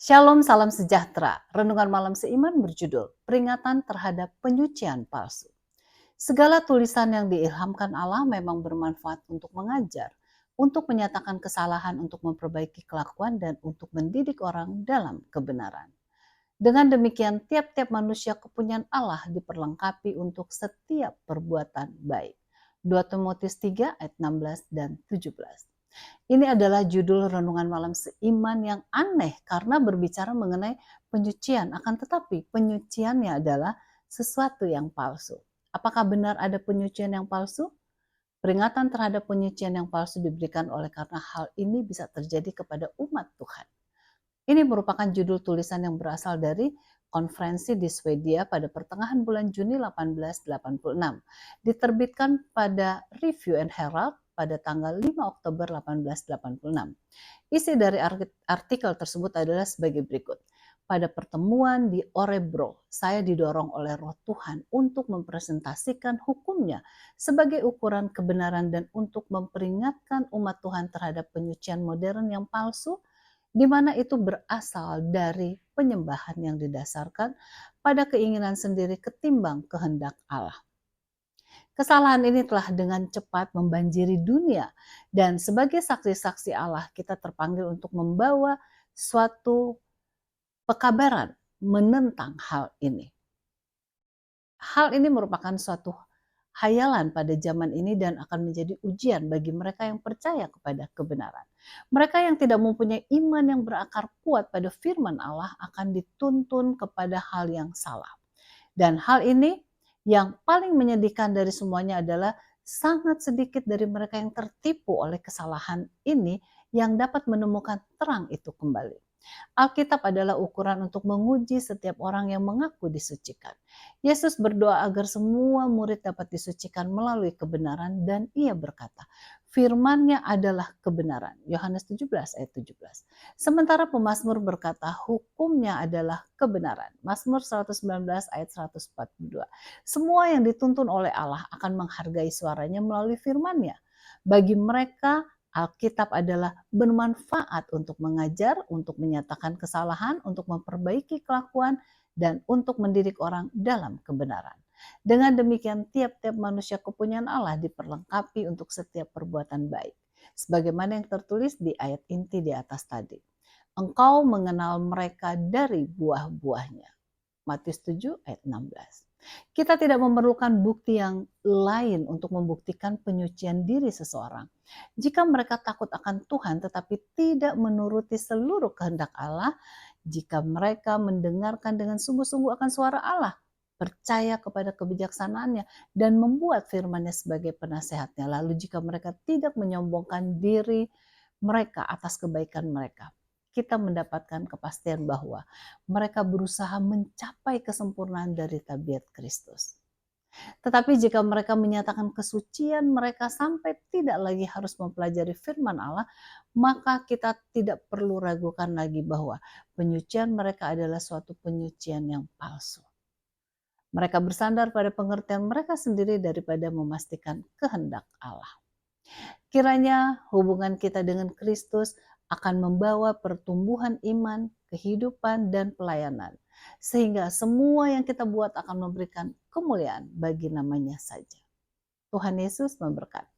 Shalom, salam sejahtera. Renungan malam seiman berjudul Peringatan terhadap penyucian palsu. Segala tulisan yang diilhamkan Allah memang bermanfaat untuk mengajar, untuk menyatakan kesalahan, untuk memperbaiki kelakuan, dan untuk mendidik orang dalam kebenaran. Dengan demikian, tiap-tiap manusia kepunyaan Allah diperlengkapi untuk setiap perbuatan baik. 2 Timotius 3 ayat 16 dan 17. Ini adalah judul renungan malam seiman yang aneh karena berbicara mengenai penyucian, akan tetapi penyuciannya adalah sesuatu yang palsu. Apakah benar ada penyucian yang palsu? Peringatan terhadap penyucian yang palsu diberikan oleh karena hal ini bisa terjadi kepada umat Tuhan. Ini merupakan judul tulisan yang berasal dari konferensi di Swedia pada pertengahan bulan Juni 1886. Diterbitkan pada Review and Herald pada tanggal 5 Oktober 1886. Isi dari artikel tersebut adalah sebagai berikut. Pada pertemuan di Orebro, saya didorong oleh Roh Tuhan untuk mempresentasikan hukumnya sebagai ukuran kebenaran dan untuk memperingatkan umat Tuhan terhadap penyucian modern yang palsu, di mana itu berasal dari penyembahan yang didasarkan pada keinginan sendiri ketimbang kehendak Allah. Kesalahan ini telah dengan cepat membanjiri dunia, dan sebagai saksi-saksi Allah kita terpanggil untuk membawa suatu pekabaran menentang hal ini. Hal ini merupakan suatu hayalan pada zaman ini dan akan menjadi ujian bagi mereka yang percaya kepada kebenaran. Mereka yang tidak mempunyai iman yang berakar kuat pada firman Allah akan dituntun kepada hal yang salah. Dan hal ini yang paling menyedihkan dari semuanya adalah sangat sedikit dari mereka yang tertipu oleh kesalahan ini yang dapat menemukan terang itu kembali. Alkitab adalah ukuran untuk menguji setiap orang yang mengaku disucikan. Yesus berdoa agar semua murid dapat disucikan melalui kebenaran dan ia berkata, firman-Nya adalah kebenaran. Yohanes 17 ayat 17. Sementara pemazmur berkata, hukumnya adalah kebenaran. Mazmur 119 ayat 142. Semua yang dituntun oleh Allah akan menghargai suaranya melalui firman-Nya. Bagi mereka Alkitab adalah bermanfaat untuk mengajar, untuk menyatakan kesalahan, untuk memperbaiki kelakuan, dan untuk mendidik orang dalam kebenaran. Dengan demikian, tiap-tiap manusia kepunyaan Allah diperlengkapi untuk setiap perbuatan baik. Sebagaimana yang tertulis di ayat inti di atas tadi. Engkau mengenal mereka dari buah-buahnya. Matius 7 ayat 16. Kita tidak memerlukan bukti yang lain untuk membuktikan penyucian diri seseorang. Jika mereka takut akan Tuhan tetapi tidak menuruti seluruh kehendak Allah, jika mereka mendengarkan dengan sungguh-sungguh akan suara Allah, percaya kepada kebijaksanaannya, dan membuat firman-Nya sebagai penasehatnya. Lalu jika mereka tidak menyombongkan diri mereka atas kebaikan mereka, kita mendapatkan kepastian bahwa mereka berusaha mencapai kesempurnaan dari tabiat Kristus. Tetapi jika mereka menyatakan kesucian mereka sampai tidak lagi harus mempelajari firman Allah, maka kita tidak perlu ragukan lagi bahwa penyucian mereka adalah suatu penyucian yang palsu. Mereka bersandar pada pengertian mereka sendiri daripada memastikan kehendak Allah. Kiranya hubungan kita dengan Kristus akan membawa pertumbuhan iman, kehidupan, dan pelayanan. Sehingga semua yang kita buat akan memberikan kemuliaan bagi namanya saja. Tuhan Yesus memberkati.